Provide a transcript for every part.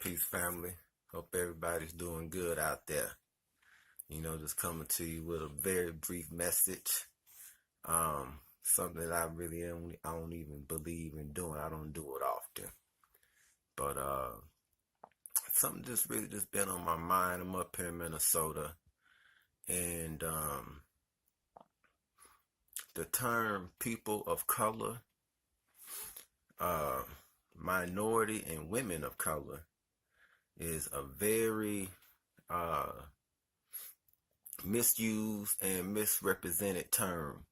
Peace, family. Hope everybody's doing good out there. Just coming to you with a very brief message. Something that I don't even believe in doing. I don't do it often. But something just really just been on my mind. I'm up here in Minnesota, and the term people of color, uh, minority, and women of color is a very misused and misrepresented term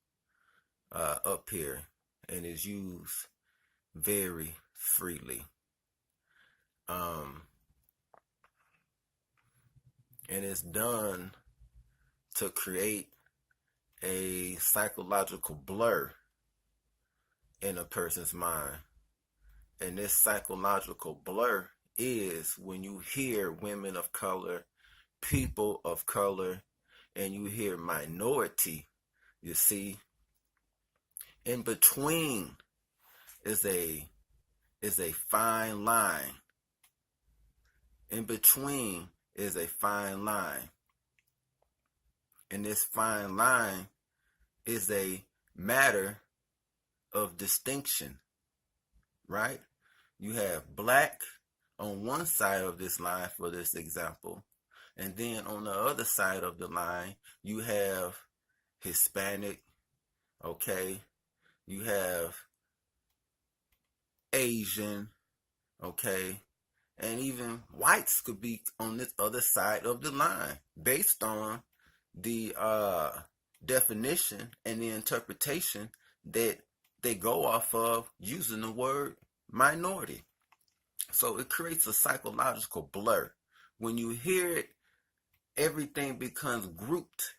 up here, and is used very freely. And it's done to create a psychological blur in a person's mind. And this psychological blur is when you hear women of color, people of color, and you hear minority. You see, in between is a fine line. In between is a fine line. And this fine line is a matter of distinction, right? You have black on one side of this line for this example, and then on the other side of the line, you have Hispanic, okay? You have Asian, okay? And even whites could be on this other side of the line based on the definition and the interpretation that they go off of using the word minority. So it creates a psychological blur. When you hear it, everything becomes grouped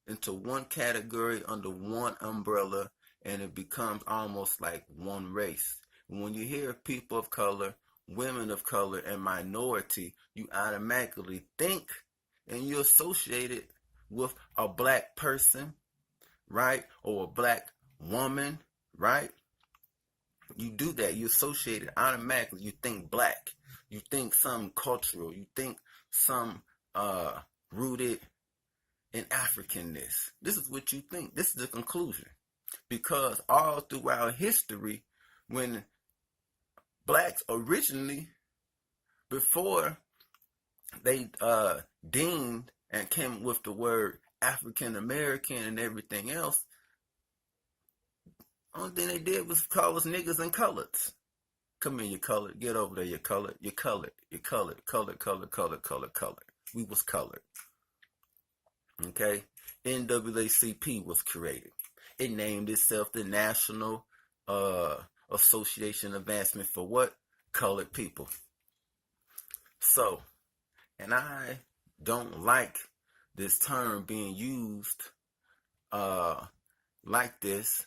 into one category under one umbrella, and it becomes almost like one race. When you hear people of color, women of color, and minority, you automatically think and you associate it with a black person, right? Or a black woman, right? You do that. You associate it automatically. You think black. You think some cultural. You think some rooted in Africanness. This is what you think. This is the conclusion. Because all throughout history, when blacks originally, before they deemed and came with the word African American and everything else, only thing they did was call us niggas and coloreds. Come in, you colored. Get over there, you colored. You colored. You colored. Colored. We was colored. Okay? NAACP was created. It named itself the National Association Advancement for what? Colored people. So, and I don't like this term being used like this,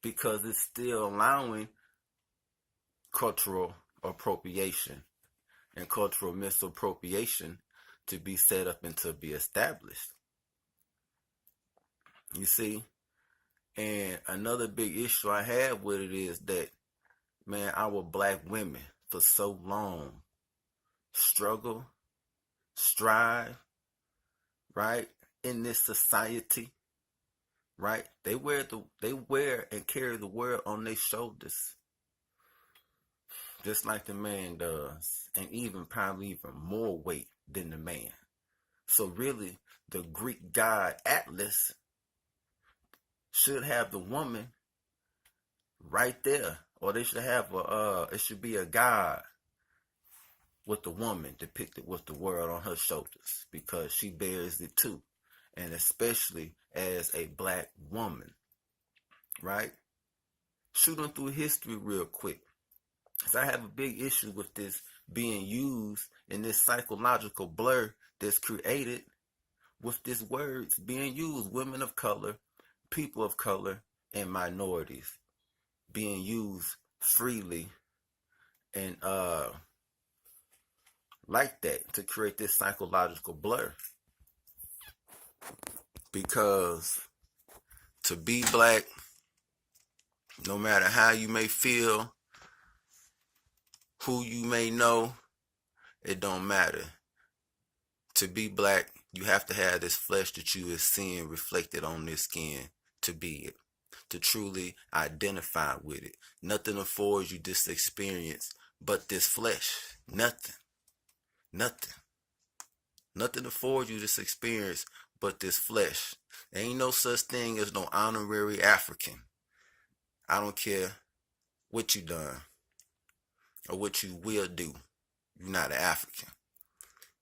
because it's still allowing cultural appropriation and cultural misappropriation to be set up and to be established. You see? And another big issue I have with it is that, man, our black women for so long struggle, strive, right, in this society, right? They wear and carry the world on their shoulders, just like the man does, and probably even more weight than the man. So really, the Greek god Atlas should have the woman right there, or they should have it should be a god with the woman depicted with the world on her shoulders, because she bears it too, and especially as a black woman, right? Shooting through history real quick, because I have a big issue with this being used in this psychological blur that's created with these words being used: women of color, people of color, and minorities, being used freely and like that, to create this psychological blur. Because to be black, no matter how you may feel, who you may know, it don't matter. To be black, you have to have this flesh that you is seeing reflected on this skin to be it, to truly identify with it. Nothing affords you this experience but this flesh. Nothing. Nothing. Nothing affords you this experience but this flesh. There ain't no such thing as no honorary African. I don't care what you done or what you will do. You're not an African.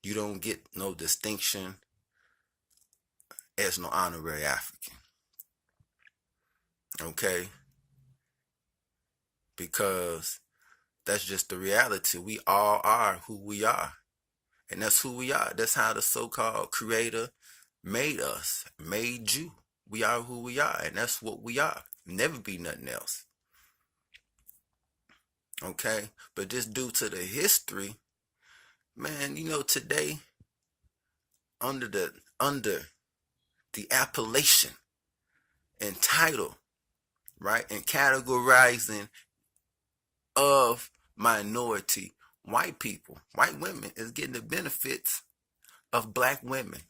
You don't get no distinction as no honorary African. Okay? Because that's just the reality. We all are who we are. And that's who we are. That's how the so-called creator made us, made you. We are who we are, and that's what we are. Never be nothing else. Okay? But just due to the history, man, today, under the appellation and title, right, and categorizing of minority, white people, white women is getting the benefits of black women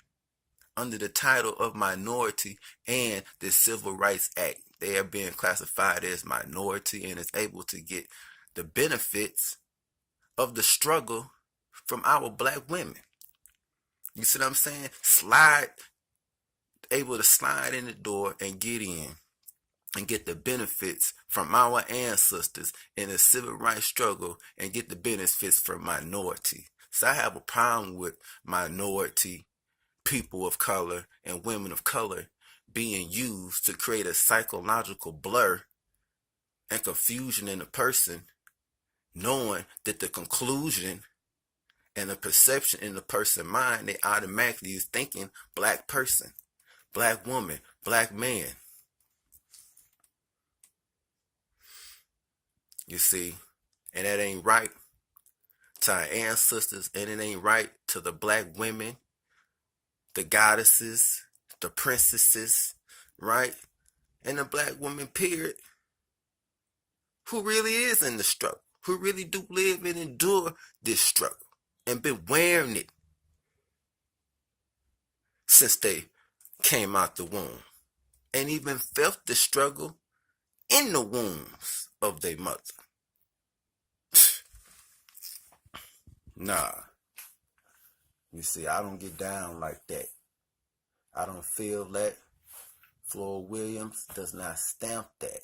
under the title of minority and the Civil Rights Act. They are being classified as minority and is able to get the benefits of the struggle from our black women. You see what I'm saying? Able to slide in the door and get in and get the benefits from our ancestors in the civil rights struggle and get the benefits from minority. So I have a problem with minority, people of color, and women of color being used to create a psychological blur and confusion in a person, knowing that the conclusion and the perception in the person's mind, they automatically is thinking black person, black woman, black man. You see, and that ain't right to our ancestors, and it ain't right to the black women, the goddesses, the princesses, right? And the black woman, period, who really is in the struggle, who really do live and endure this struggle and been wearing it since they came out the womb and even felt the struggle in the wombs of their mother. Nah. You see, I don't get down like that. I don't feel that. Floyd Williams does not stamp that.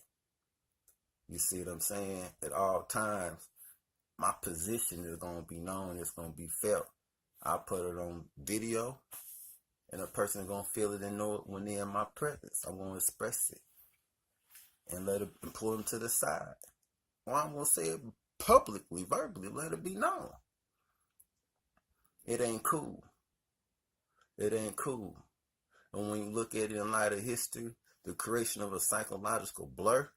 You see what I'm saying? At all times, my position is going to be known. It's going to be felt. I put it on video, and a person is going to feel it and know it when they're in my presence. I'm going to express it and let it pull them to the side. Or I'm going to say it publicly, verbally, let it be known. It ain't cool. It ain't cool. And when you look at it in light of history, the creation of a psychological blur,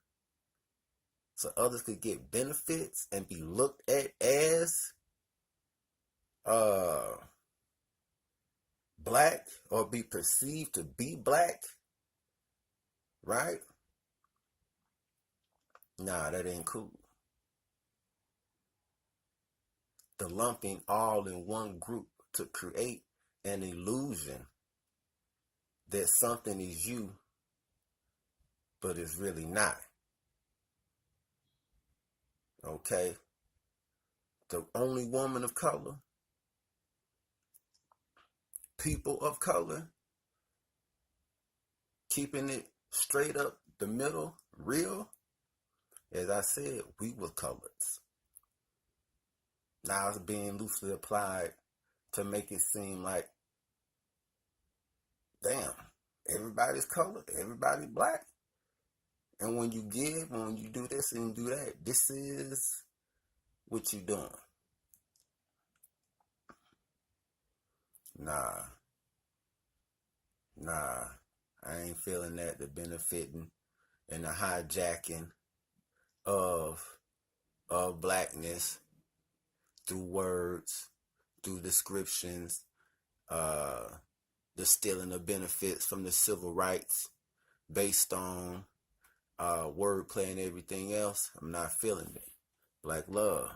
so others could get benefits and be looked at as black or be perceived to be black, right? Nah, that ain't cool. The lumping all in one group to create an illusion that something is you, but it's really not. Okay? The only woman of color, people of color, keeping it straight up the middle, real, as I said, we were coloreds. Now it's being loosely applied to make it seem like, damn, everybody's colored, everybody's black. And when you give, when you do this and do that, this is what you doing. Nah, I ain't feeling that, the benefiting and the hijacking of blackness through words, through descriptions, the stealing of benefits from the civil rights based on wordplay and everything else. I'm not feeling it. Black love.